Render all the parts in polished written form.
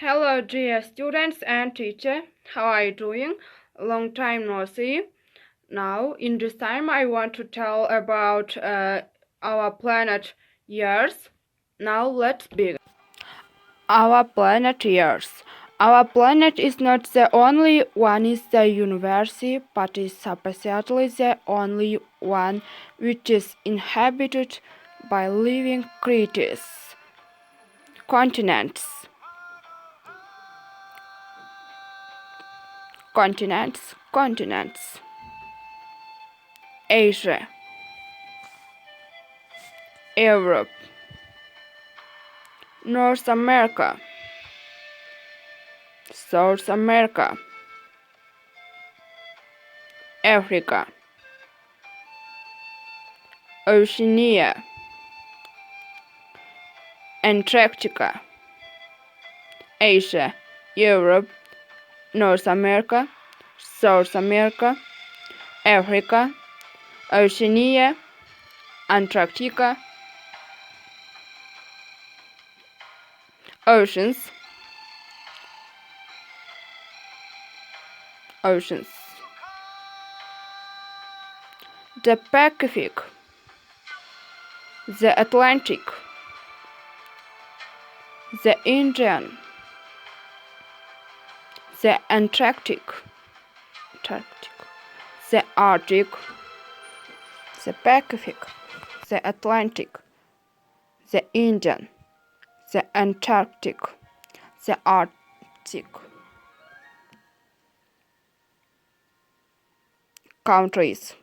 Hello, dear students and teacher. How are you doing? Long time no see. Now, in this time, I want to tell about our planet Earth. Now, let's begin. Our planet Earth. Our planet is not the only one in the universe, but is supposedly the only one which is inhabited by living creatures. Continents. Continents. Asia, Europe, North America, South America, Africa, Oceania, Antarctica, Asia, Europe, North America, South America, Africa, Oceania, Antarctica, oceans, the Pacific, the Atlantic, the Indian, the Antarctic, the Arctic, the Pacific, the Atlantic, the Indian, the Antarctic, the Arctic. Countries.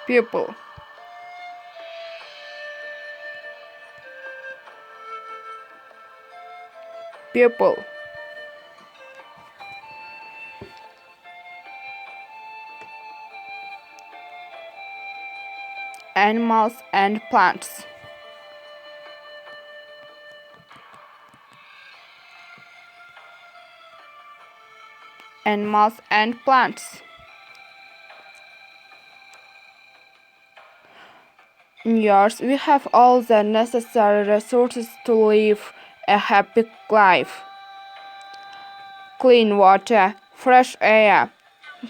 People. People. Animals and plants. Animals and plants. In yours, we have all the necessary resources to live a happy life. Clean water, fresh air,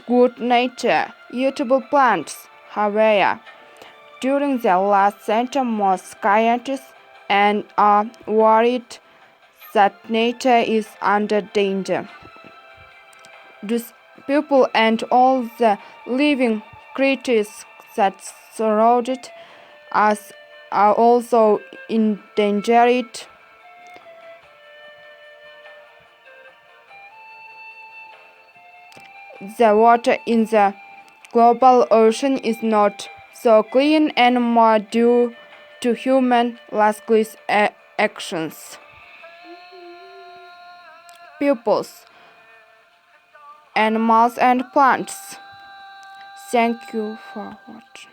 good nature, eatable plants. However, during the last century, most scientists and are worried that nature is under danger. These people and all the living creatures that surrounded us are also endangered. The water in the global ocean is not so clean anymore due to human lawless actions. Peoples, animals and plants. Thank you for watching.